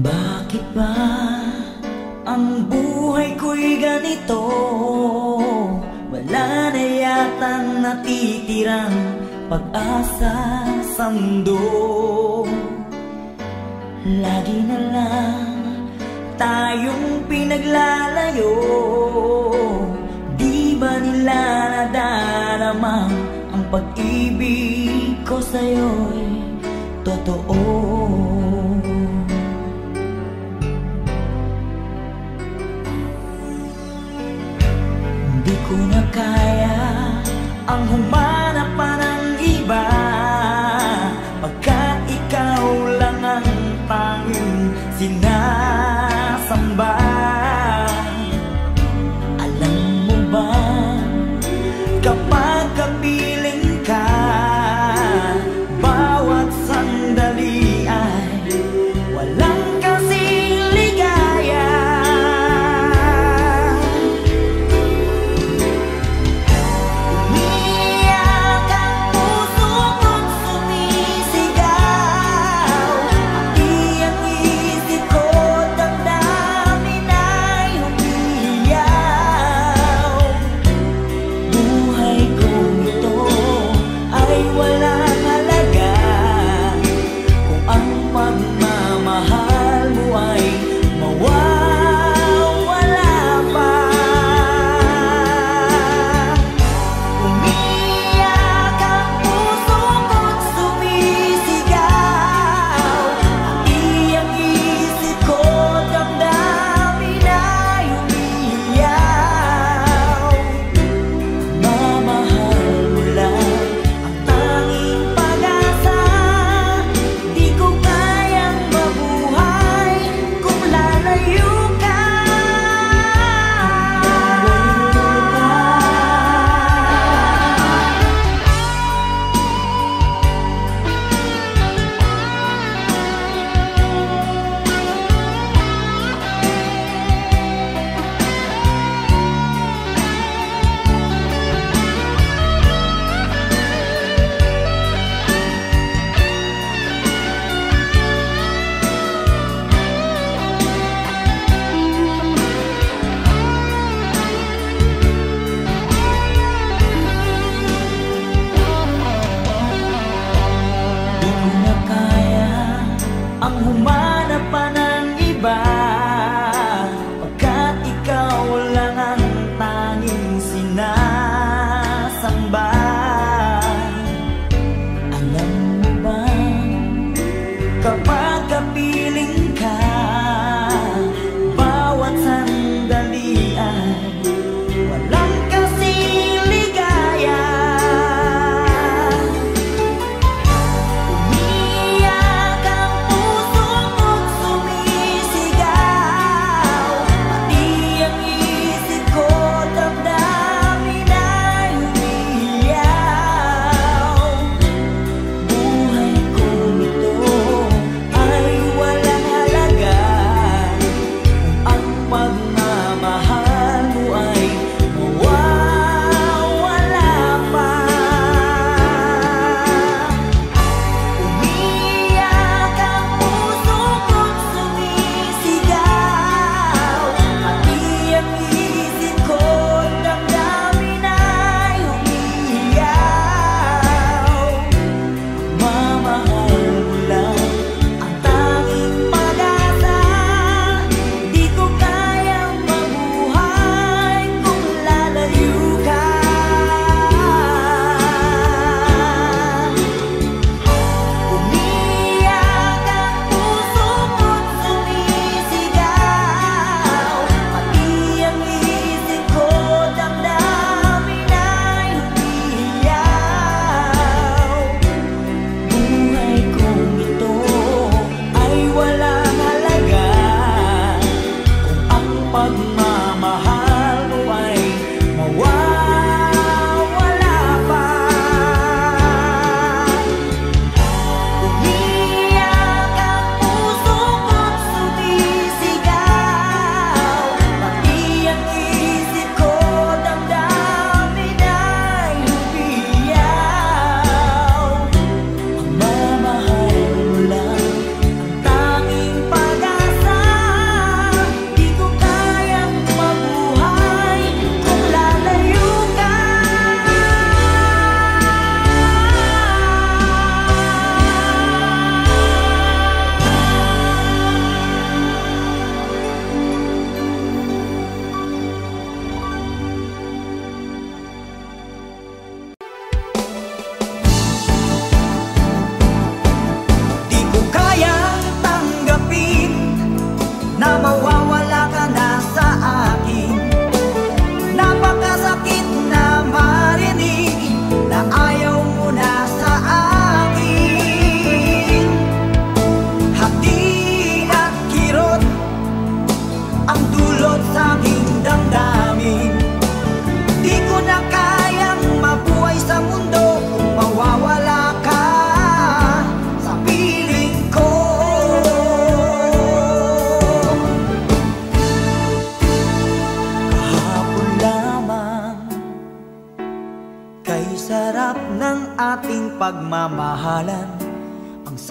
Bakit ba ang buhay ko'y ganito? Wala na yatang natitirang pag-asa sa mundo. Lagi na lang tayong pinaglalayo. Di ba nila nadaramang ang pag-ibig ko sa'yo'y totoo? Di ko na kaya ang humanap pa ng iba, pagkat ikaw lang ang tanging sinasamba. Alam mo ba, kapag kapiling ka, bawat sandali ay walang kasing ligaya. Umiyak ang puso ko't sumisigaw, pati ang isip ko, damdamin ay umiiyaw. Buhay kong ito ay walang halaga kung ang pagmamahal mo ay mawawala pa. Umiyak ang puso ko't sumisigaw, pati ang isip ko, damdamin ay umiiyaw. Mamahal mo lang ang tanging pag-asa. Di ko kayang mabuhay kung lalayo ka. Di ko na kaya ang humanap pa ng iba, pagkat ikaw lang ang tanging sinasamba. Alam mo ba, kapag kapiling ka, bawat sandali ay walang kasing ligaya. Umiyak ang puso ko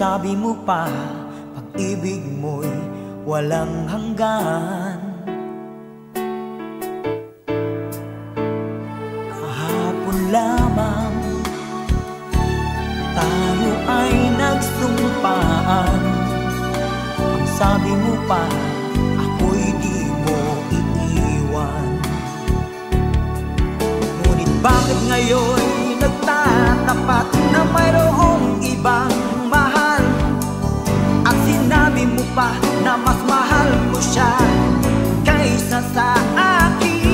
sabi mo pa, pag-ibig mo'y walang hanggan. Kahapon lamang tayo ay nagsumpaan. Ang sabi mo pa, ako'y di mo iiwan. Ngunit bakit ngayon nagtatapat na mayroong ibang mahal? At sinabi mo pa na mas mahal mo siya kaysa sa akin.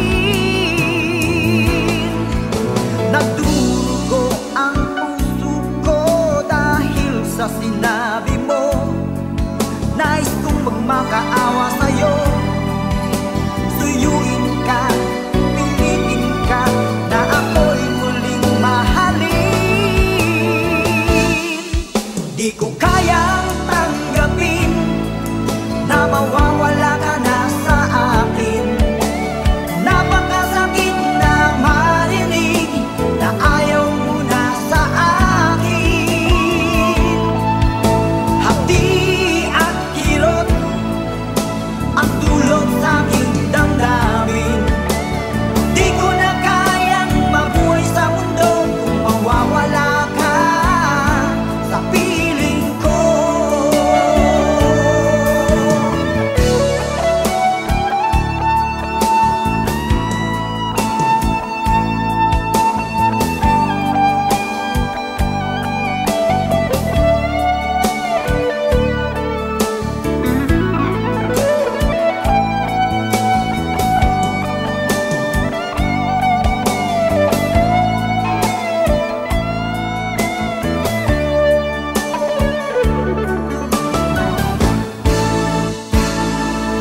Nagdurugo ang puso ko dahil sa sinabi mo. Nais kong magmakaawa sa'yo, suyuin ka, pilitin ka, na ako'y muling mahalin. Di ko kayang tanggapin na mawawala ka na sa akin. Napakasakit na marinig na ayaw mo na sa akin. Hapdi at kirot ang dulot sa aking damdamin. Di ko na kayang mabuhay sa mundo kung mawawala ka sa piling ko.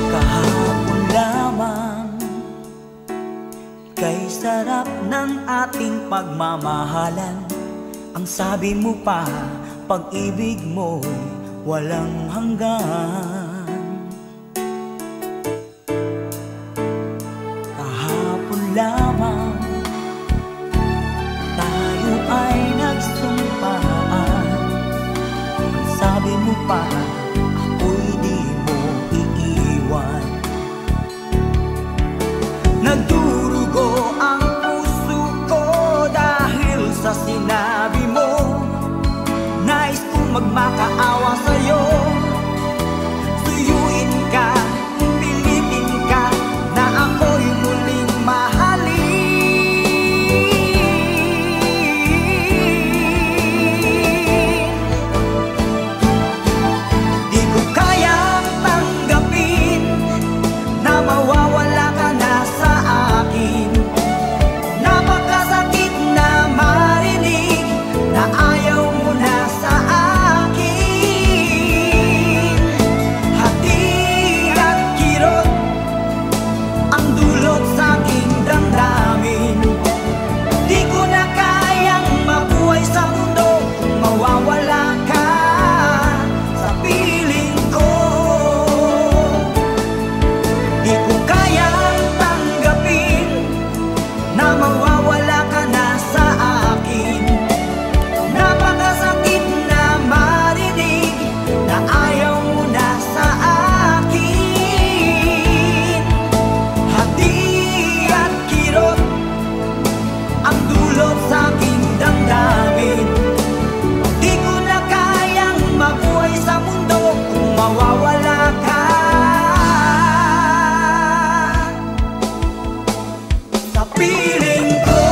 Kahapon lamang, kay sarap ng ating pagmamahalan. Ang sabi mo pa, pag-ibig mo walang hanggan. Kahapon lamang tayo ay nagsumpaan. Ang sabi mo pa, ako'y di mo iiwan. Nagdurugo ang puso ko dahil sa sinabi mo. Nais kong magmakaawa sa'yo, suyuin ka, pilitin ka, na ako'y muling mahalin. Di ko kayang tanggapin na mawawala ka na sa akin. Napakasakit na marinig na ayaw mo na sa akin. Hati at kirot ang dulot sa aking damdamin. Di ko na kayang mabuhay sa mundo kung mawawala ka sa piling ko. Di ko kayang tanggapin na mawawala ka na sa akin. Napakasakit na marinig na ayaw mo na sa akin. Hati at kirot ang dulot sa aking damdamin. Di ko na kayang mabuhay sa mundo kung mawawala ka sa piling ko.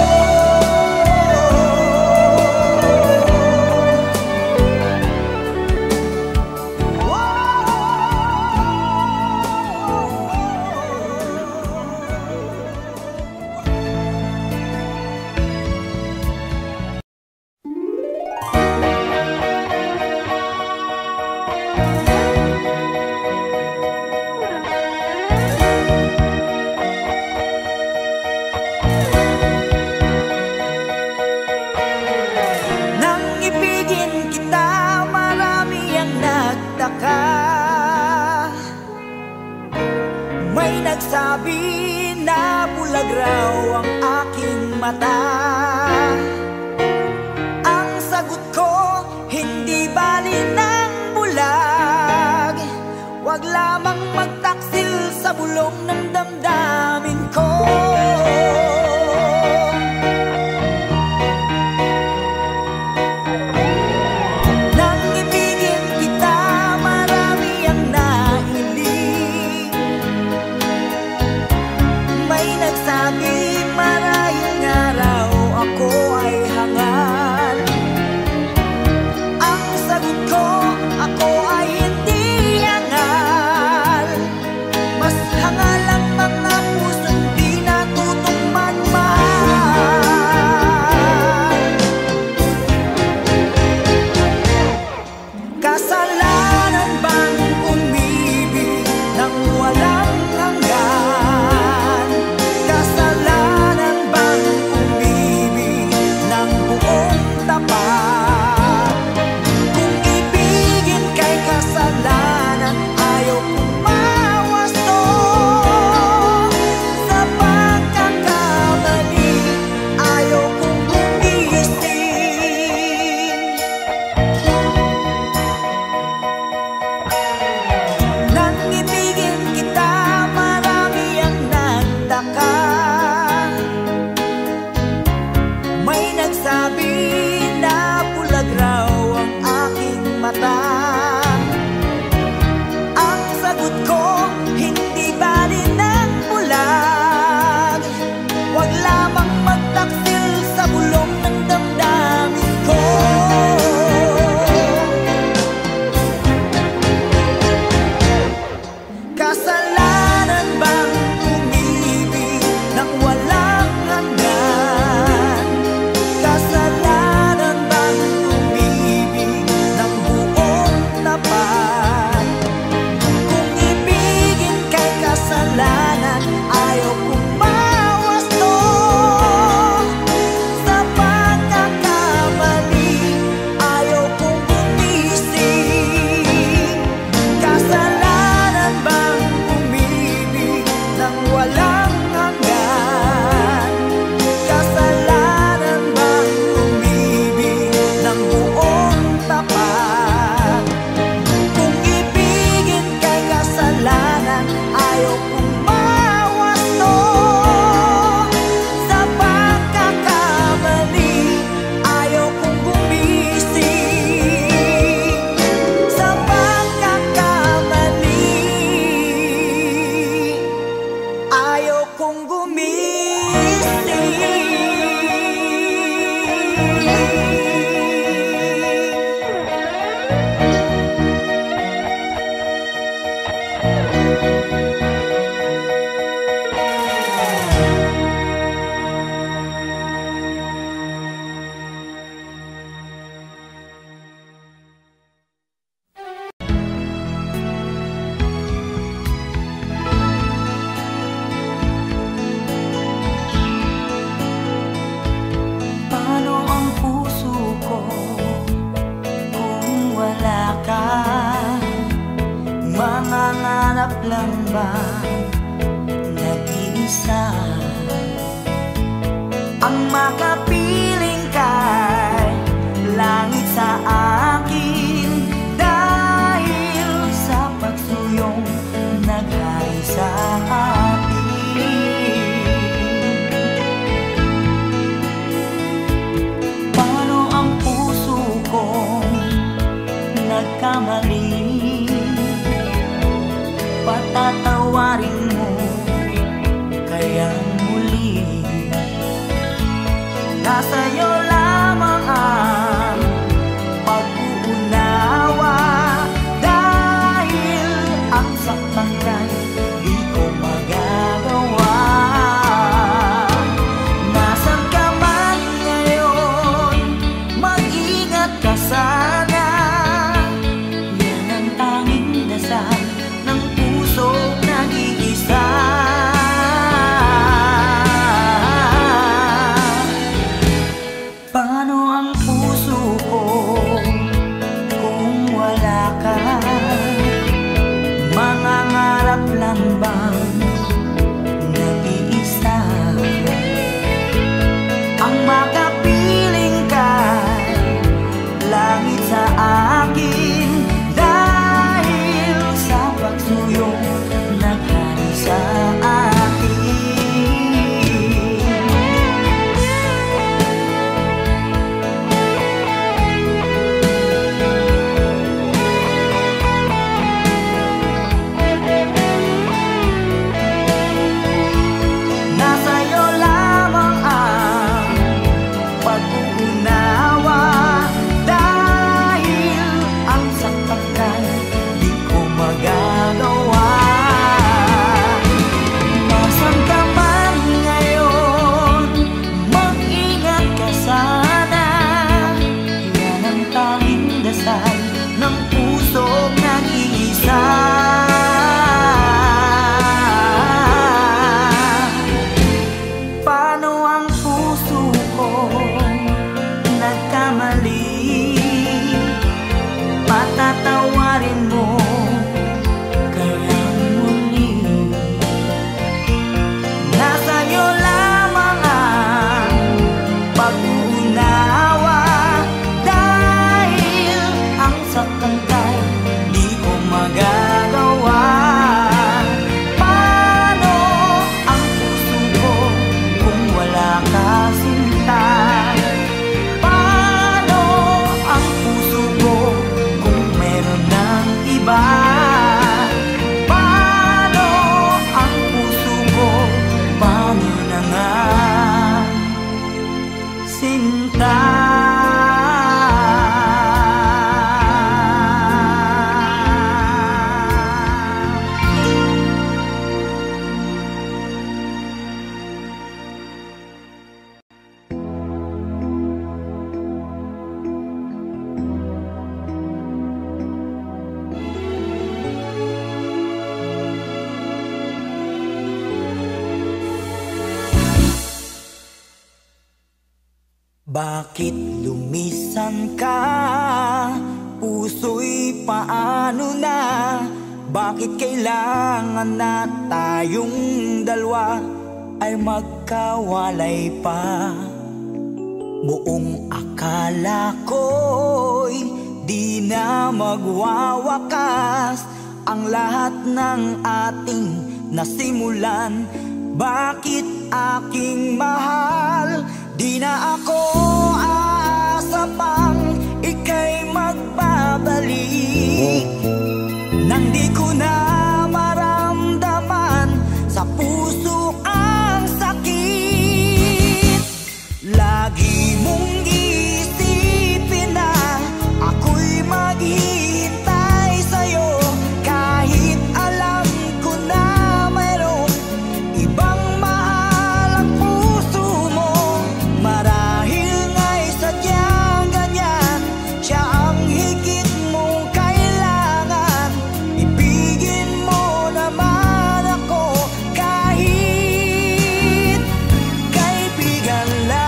Nang ibigin kita, marami ang nagtaka. May nagsabi na bulag raw ang aking mata. Ang sagot ko, hindi bali ng Wag lamang magtaksil sa bulong ng damdamin ko. Nang ibigin kita, marami ang nahiling. May nagsabi marahil araw ako ay hangal. Ang sagot ko, ako ay hindi hangal. Mas hangal ang mga pusong di natutong magmahal. Kasalanan bang umibig nang walang hanggan? Kasalanan bang umibig ng buong tapat? Kung ibigin kay kasalanan, ayaw kong mawasto. Sa pagkakamali, ayaw kong gumising. Nang ibigin kita, marami ang nagtaka. May nagsabi na bulag raw ang aking mata. Ang sagot ko, hindi ba rin ang bulag? Wag lamang magtaksil sa bulong ng damdamin ko. Kasalanan bang umibig nang walang hanggan? Kasalanan bang umibig ng buong tapat? Kung ibigin kay kasalanan, ayaw kong mawasto. Sa pagkakamali, ayaw kong gumising. Kasalanan bang umibig nang walang hanggan? Kasalanan bang umibig ng buong tapat? Kung ibigin kay kasalanan, ayaw kong mawasto. Sa pagkakamali, ayaw kong gumising. Sa pagkakamali, ayaw kong gumising. Paano ang puso ko kung wala ka? Mangangarap lang ba nag-iisa? Ang makapiling kay langit sa akin, dahil sa pagsuyong naghari sa atin. Paano ang puso kong nagkamali? Patatawarin mo kaya muli. puso yung naghari sa atin. Nasa'yo lamang ang pag-uunawa, dahil ang saktan di ko magagawa. Nasaan ka man ngayon, mag-ingat ka sana. Yan ang tanging dasal ng pusong nag-iisa. Paano ang puso ko nagkamali? Patatawarin mo kaya muli. Nasa'yo lamang ang pag-uunawa, dahil ang saktan kay di ko magagawa. Paano ang puso ko kung wala ka, sinta? Paano ang puso ko kung meron ng iba? Paano ang puso ko? Paano na nga, sinta? Bakit lumisan ka? Puso'y paano na? Bakit kailangan na tayong dalawa ay magkawalay pa? Buong akala ko'y di na magwawakas ang lahat ng ating nasimulan. Bakit aking mahal? Di na ako aasa pang ika'y magbabalik, nang di ko na maramdaman sa puso ang sakit. Lagi mong isipin na ako'y maghihintay sa'yo, kahit alam ko na mayroong ibang mahal ang puso mo. Marahil nga'y sadyang ganyan, siya ang higit mong kailangan. Ibigin mo naman ako kahit kaibigan lang.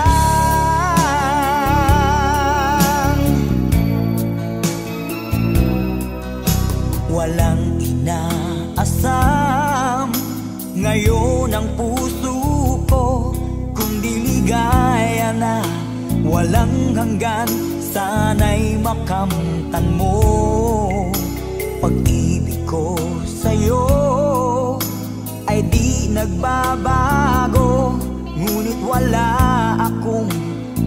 Walang inaasam ngayon ang puso ko, kung diligaya na walang hanggan, sana'y makamtan mo. Pag-ibig ko sa'yo ay di nagbabago, ngunit wala akong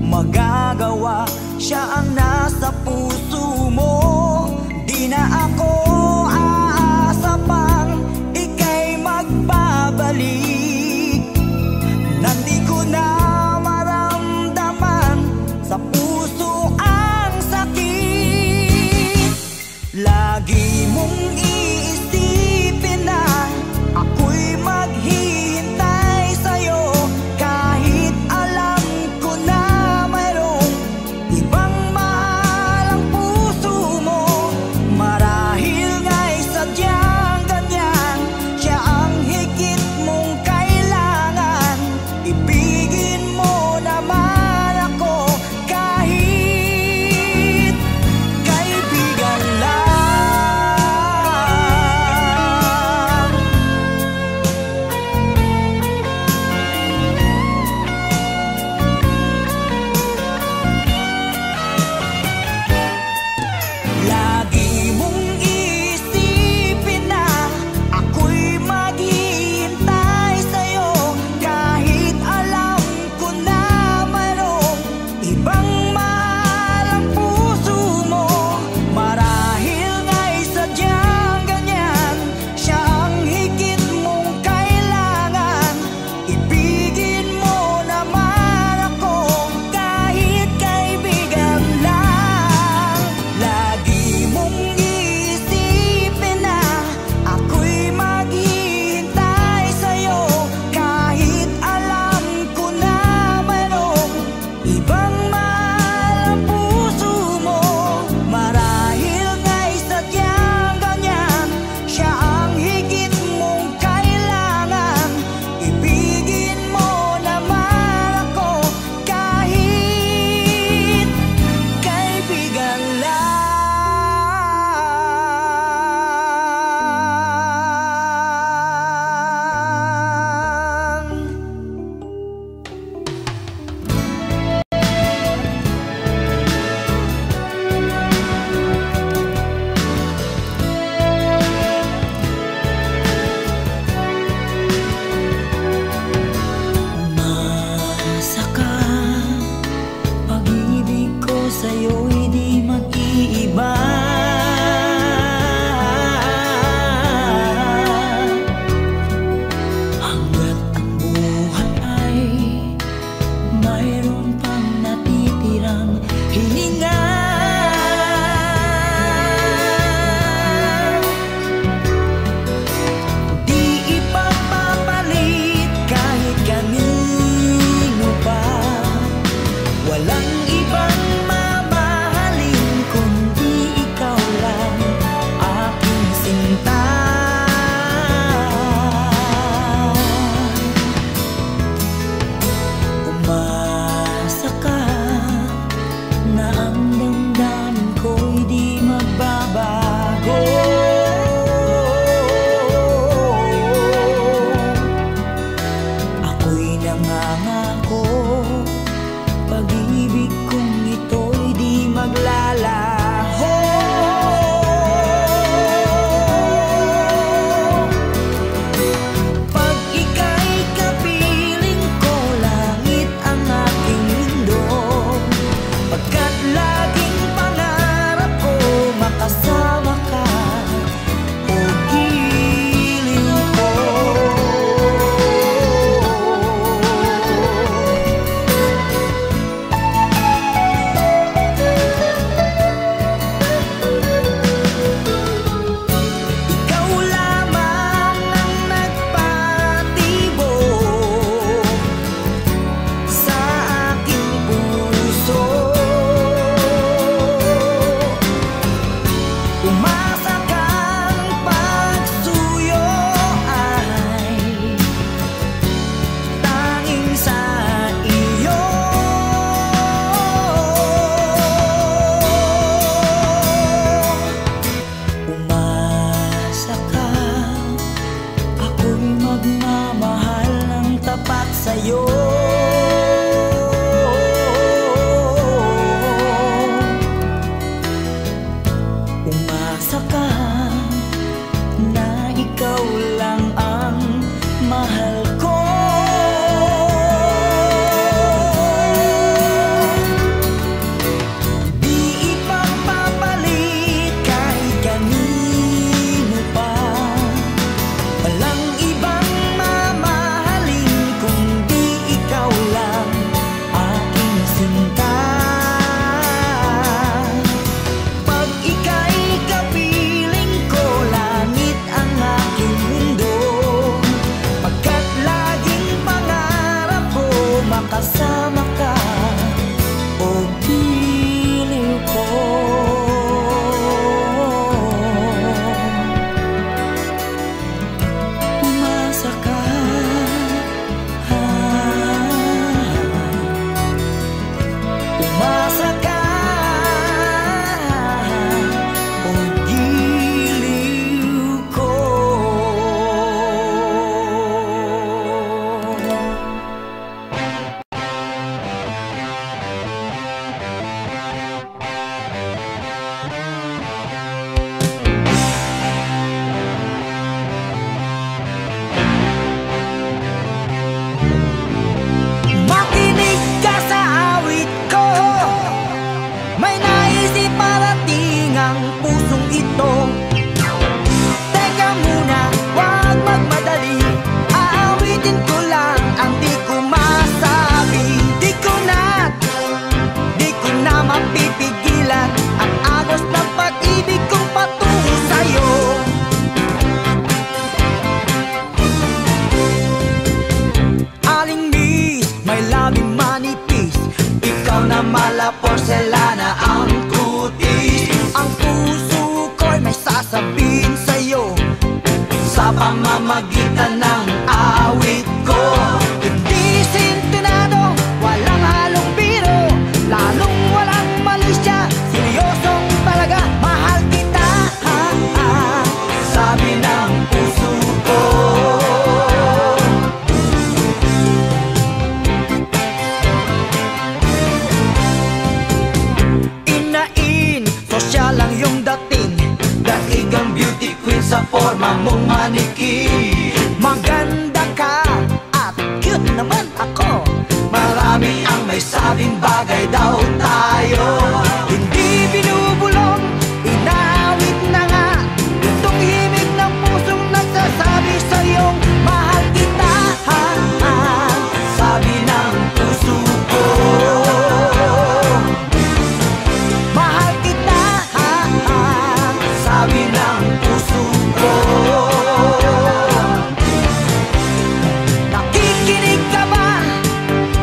magagawa. Siya ang nasa puso mo. Di na ako aasa pang ika'y magbabalik, nang di ko na maramdaman sa puso ang sakit. Lagi mong iisipin na ako'y maghihintay sa'yo, kahit alam ko na mayroong ibang mahal ang puso mo. Marahil sa pamamagitan ng awit ko. Hindi sintonado, walang halong biro, lalong walang malisya, seryosong talaga, mahal kita, sabi ng puso ko. Inain, sosyal lang yung dating, daigang beauty queen sa forma mong manikin. Maganda ka at cute naman ako, marami ang may sabing bagay daw tayo. Hindi binubulong, inawit na nga itong himig ng pusong nagsasabi sa'yong mahal kita, sabi ng puso ko. Mahal kita, sabi ng puso ko. Nakikinig ka ba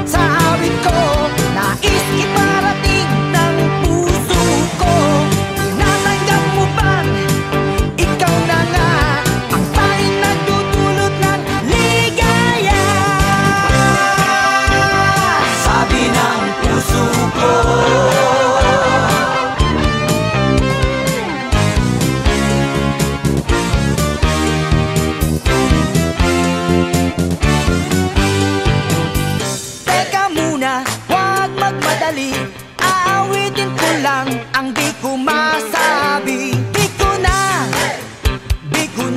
sa awit ko? Nais iparating ng puso ko. Tinatanggap mo bang ikaw na nga ang tanging nagdudulot ng ligaya? Sabi ng puso ko. Teka muna, huwag magmadali, aawitin ko lang ang di ko masabi. Di ko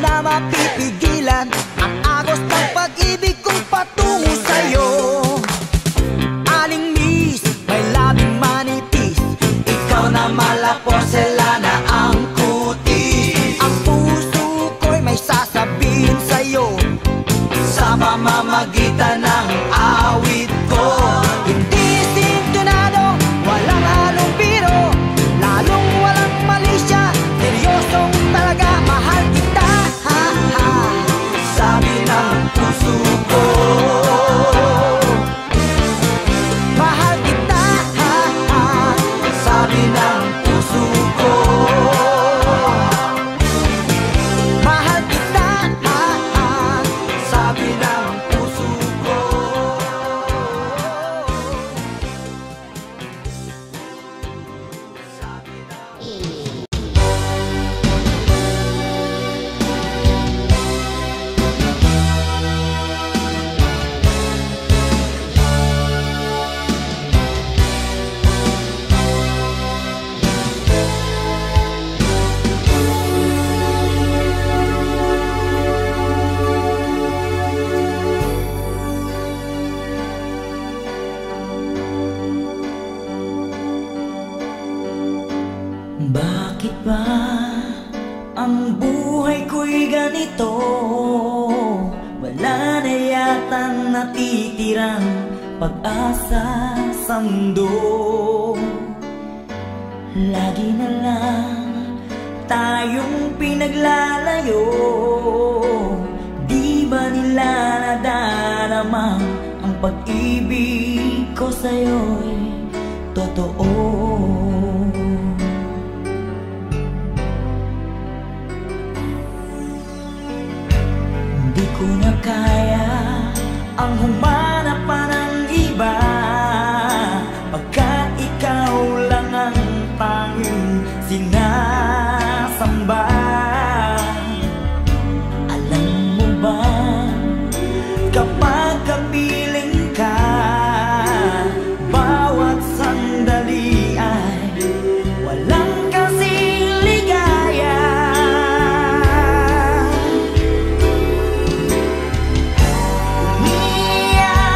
na mapipigilan ang agos ng pag-ibig kong patungo sa'yo. Aling miss, may labing manipis, ikaw na malaporselana ang kutis. Ang puso ko'y may sasabihin sa'yo sa pamamagitan ng awit ko. Hindi sintonado, walang halong biro, lalong walang malisya, seryosong talaga, mahal kita, sabi ng puso ko. Mahal kita, sabi ng puso ko. Mahal kita, sabi ng puso ko. Bakit ba ang buhay ko'y ganito? Wala na yatang natitirang pag-asa sa mundo. Lagi na lang tayong pinaglalayo. Di ba nila nadarama ang pag-ibig ko sa'yo'y totoo? Di ko na kaya ang humanap pa ng iba, pagkat ikaw lang ang tanging sinasamba. Alam mo ba, kapag kapiling ka, bawat sandali ay walang kasing ligaya. Umiiyak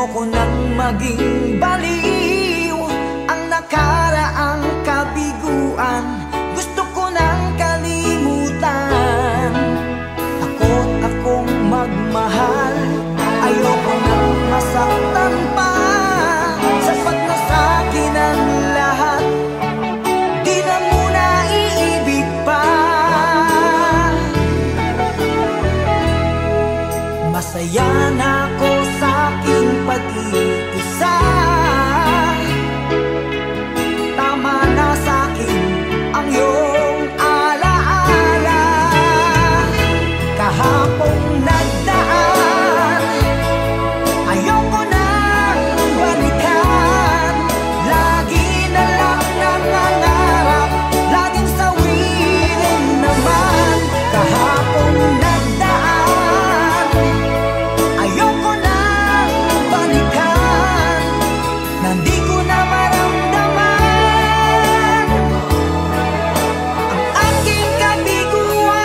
Ayoko nang maging baliw ang nakaraang kabiguan. Gusto ko nang kalimutan. Takot akong magmahal. Ayoko nang masaktan pa. Sapat na sa'kin ang lahat. Di na muna iibig pa. Masaya na ako sa aking pag-iisa. Tama na sa'kin ang iyong alaala. Kahapong nagdaan, ayoko nang balikan. Lagi na lang nangangarap, laging sawirin naman. Kahapong nagdaan, ayoko nang balikan. Nandi ko na maramdaman ang aking kabiguan.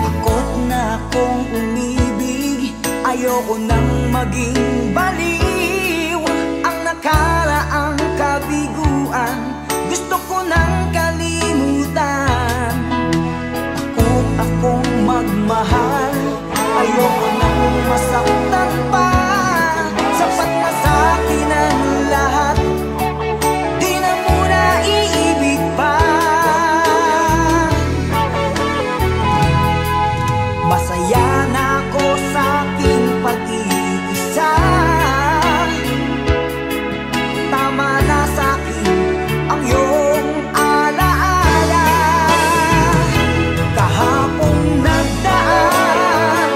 Takot na akong umibig. Ayoko nang maging baliw ang nakaraang kabiguan. Gusto ko nang kalimutan. Takot akong magmahal. Ayoko nang masaktan pa. Sapat na sa'kin ang lahat. Di na muna iibig pa. Masaya na ako sa aking pag-iisa. Tama na sa'kin ang iyong alaala. Kahapong nagdaan,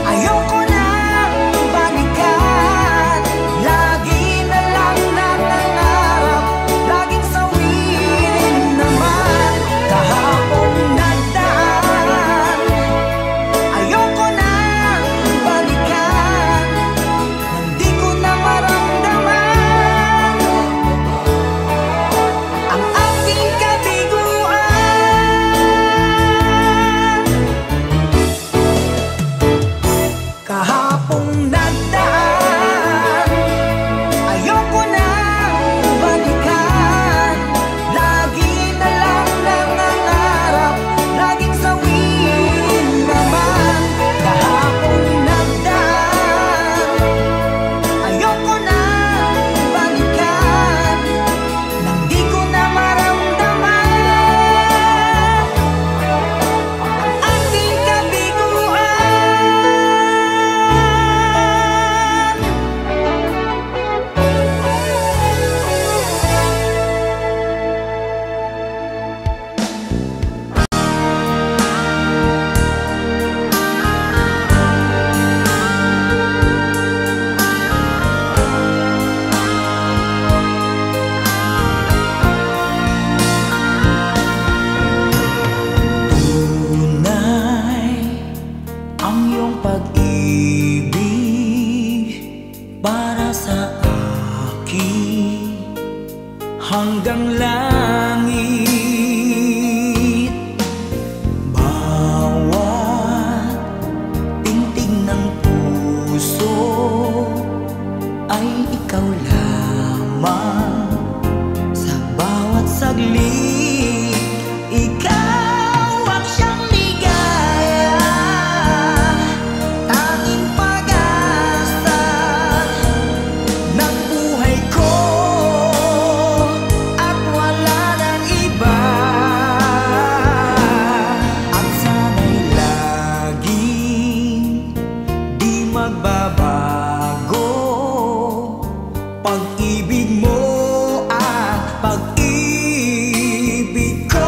ayoko nang balikan. Lagi na lang nangangarap, laging sawirin naman. Kahapong nagdaan, ayoko nang balikan. Nandi ko na maramdaman ang aking kabiguan. Kahapong nagdaan, ayoko nang balikan. Lagi na lang nangangarap, laging sawirin naman. Kahapong nagdaan, ayoko nang balikan. Nang di ko na maramdaman ang aking kabiguan. Tunay ang iyong pag-ibig para sa akin hanggang langit. Bawat tintig ng puso ay ikaw lamang. Sa bawat saglit, ikaw ang siyang ligaya. Tanging pag-asa ng buhay ko, at wala nang iba. At sana'y laging di magbabago pag-ibig mo at pag-ibig ko.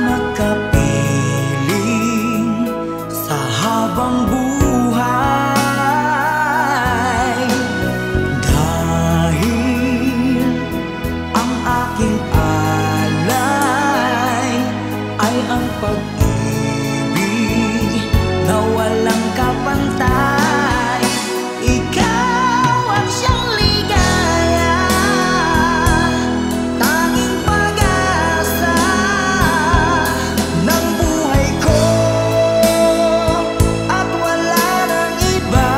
makapiling sa habang buhay. Dahil ang aking alay ay ang pag-ibig na walang kapantay. Ikaw ang siyang ligaya, tanging pag-asa ng buhay ko, at wala nang iba.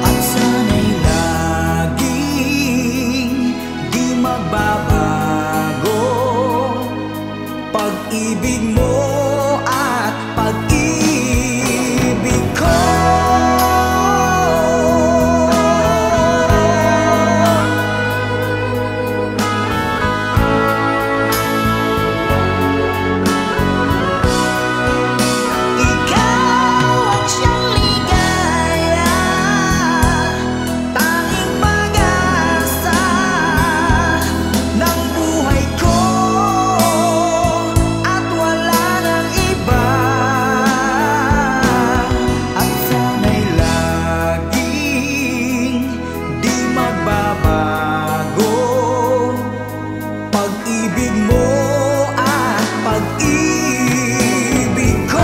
At sana'y laging di magbabago pag-ibig mo at pag-ibig ko. Ikaw ang siyang ligaya, tanging pag-asa ng buhay ko, at wala nang iba. At sana'y laging di magbabago pag-ibig mo at pag-ibig ko.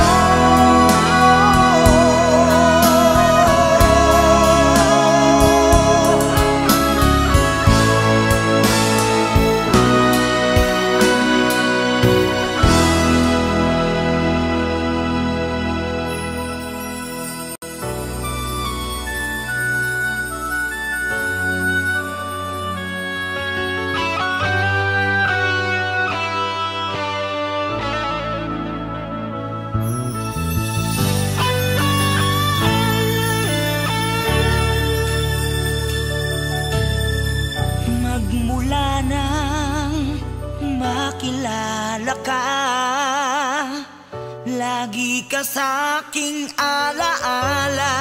Magmula nang makilala ka, lagi ka sa'king alaala.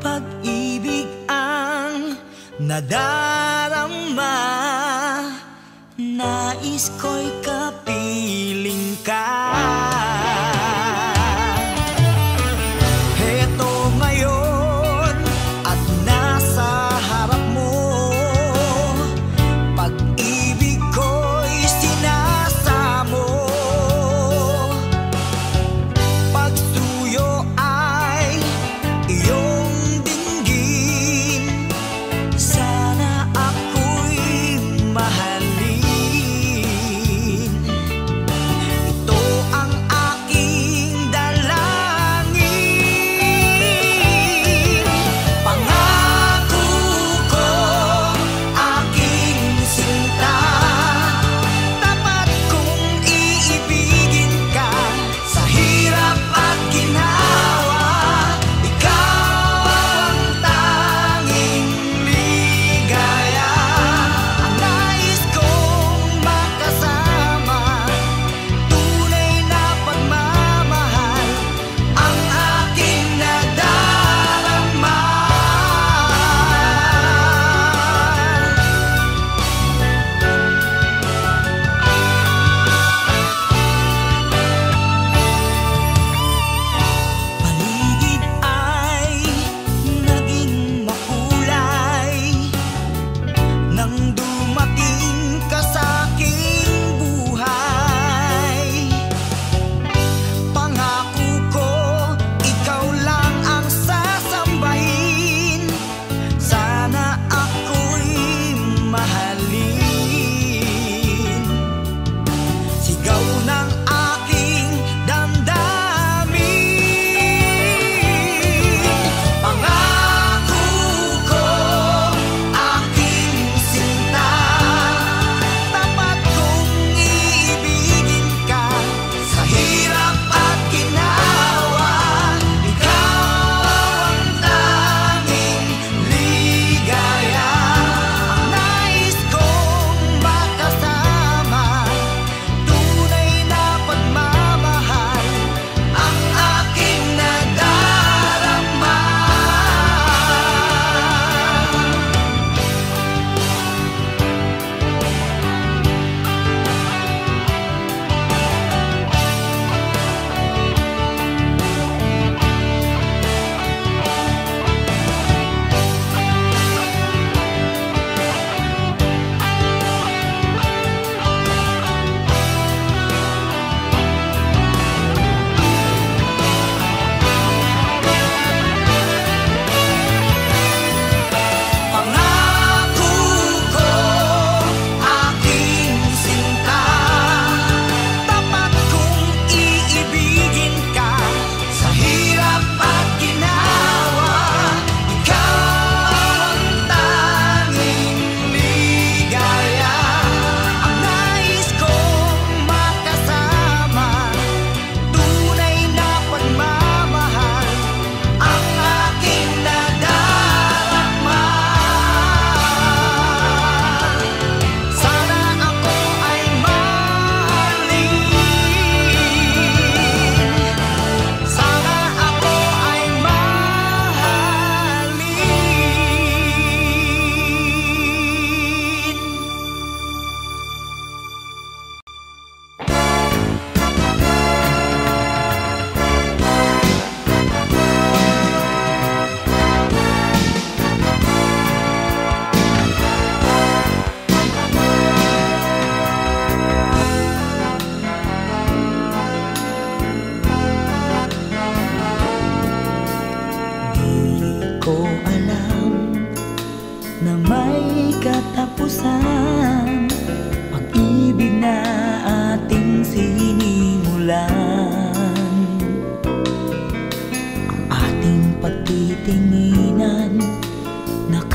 Pag-ibig ang nadarama, nais ko'y kapiling ka. Heto ngayon at nasa harap mo, pag-ibig ko'y sinasamo. Pagsuyo ay iyong dinggin, sana ako'y mahalin.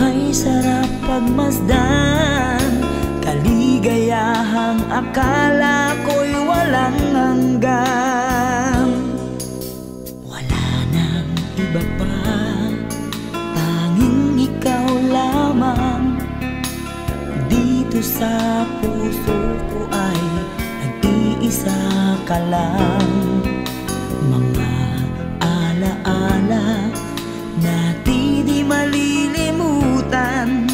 Kay sarap pagmasdan, kaligayahang akala ko'y walang hanggan. Wala nang iba pa, tanging ikaw lamang. Dito sa puso ko ay nag-iisa ka lang. Mga alaala na di malilimutan,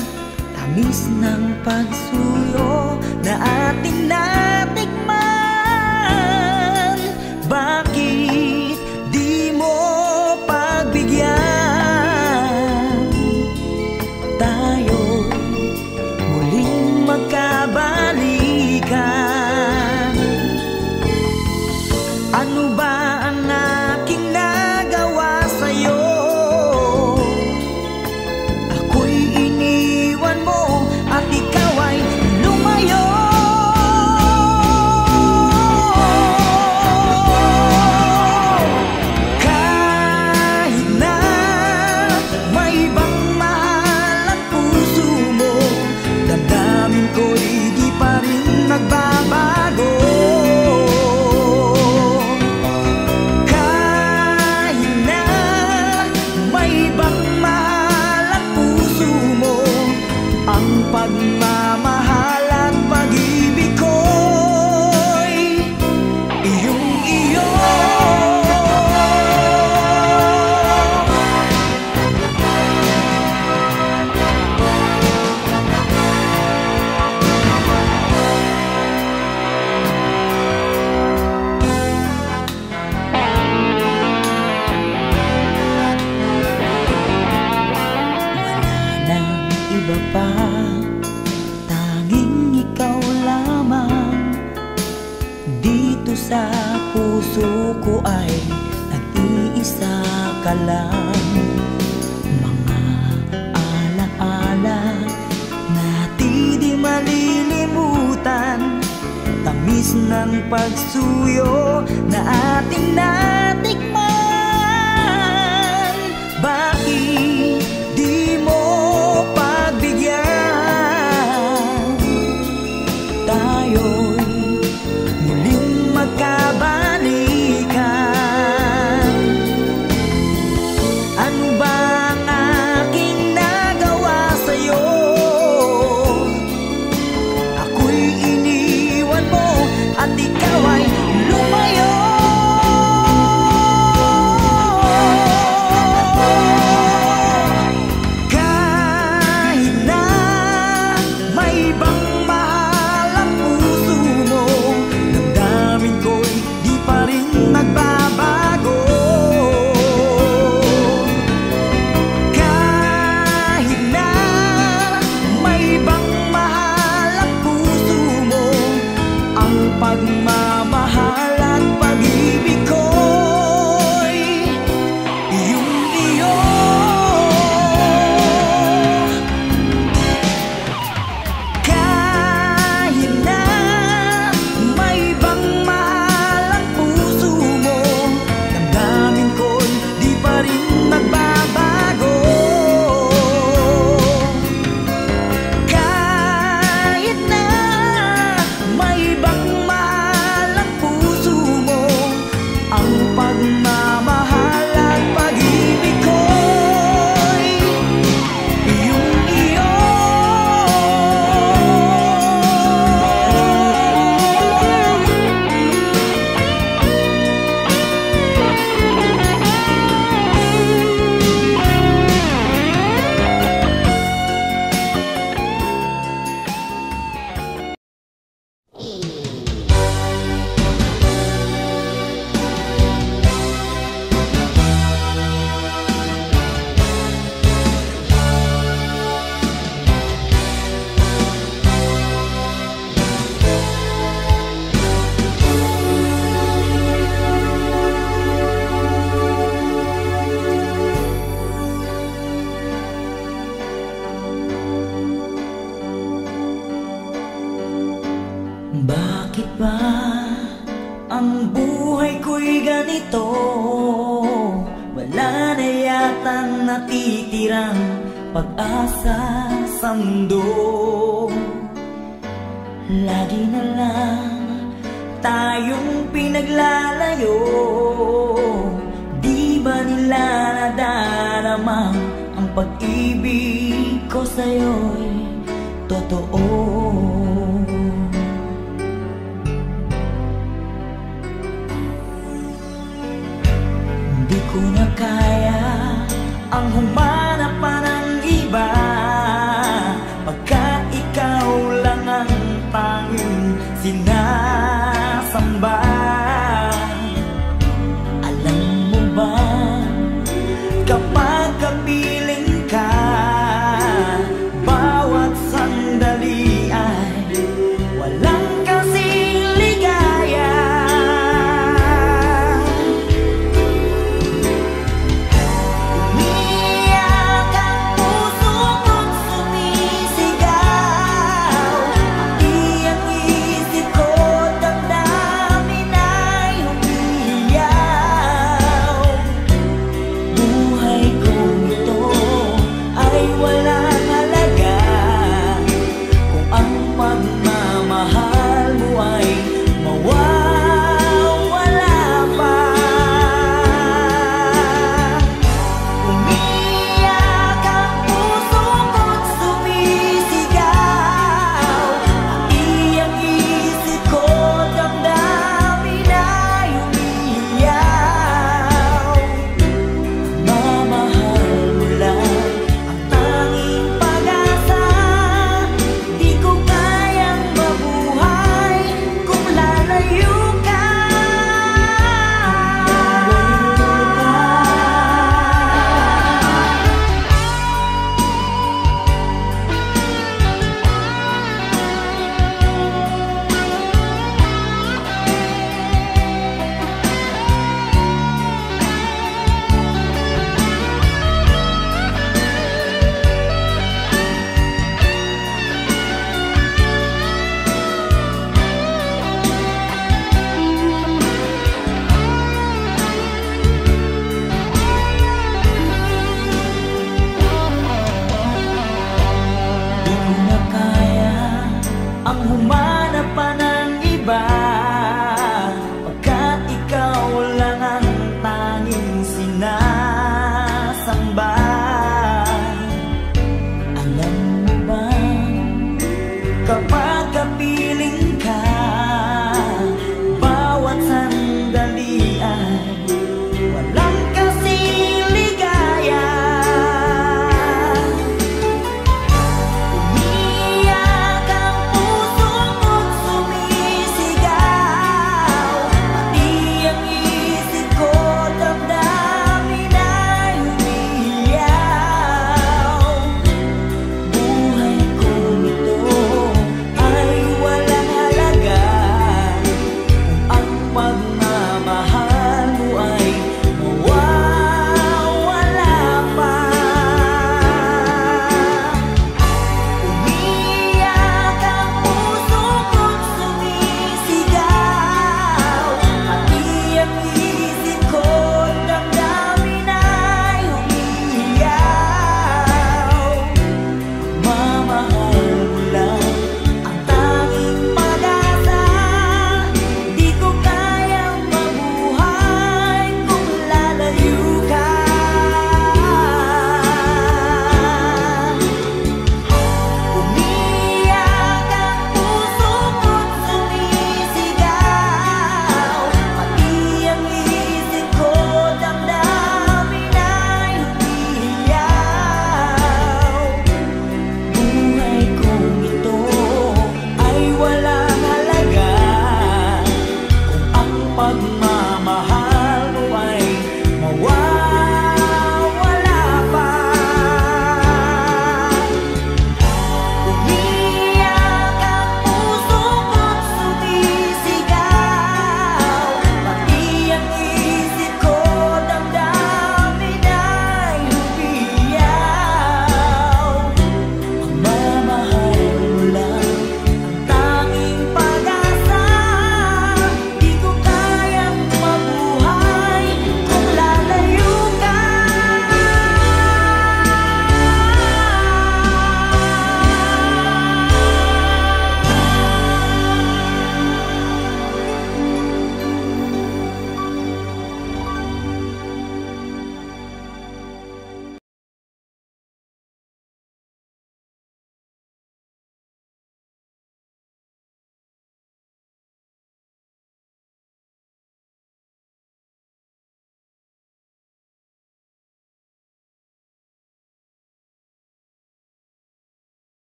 tamis ng pagsuyo na ating natikman. Bakit di mo pagbigyan tayo muling magkabalikan? Ano ba ang aking nagawa sa'yo? Ako'y iniwan mo at ikaw ay lumayo. Kahit na may ibang mahal ang puso mo, damdamin ko'y di pa rin nagbabago. Pagmamahal at pag-ibig ko'y iyong-iyo. Wala nang iba pa, sa puso ko ay nag-iisa ka lang. Mga alaala na di malilimutan, tamis ng pagsuyo na ating natikman. Bakit di mo pagbigyan tayo'y magkabalikan? Ano ba ang aking nagawa sa'yo? Ako'y iniwan mo at ikaw ay lumayo. Kahit na may ibang mahal ang puso mo, damdamin ko'y di pa rin nagbabago. Kahit na may ibang mahal ang puso mo, ang pagmamahal at pag-ibig ko'y iyong-iyo. Kahit na may ibang mahal ang puso mo, damdamin ko'y di pa rin nagbabago. Kahit na may ibang mahal ang puso mo, ang pagmamahal at pag-ibig ko'y iyong-iyo. Bakit ba ang buhay ko'y ganito? Wala na yatang natitirang pag-asa sa mundo. Lagi na lang tayong pinaglalayo. Di ba nila nadarama ang pag-ibig ko sa'yo'y totoo? Di ko na kaya ang humanap pa ng iba, pagka ikaw lang ang tanging sinabi.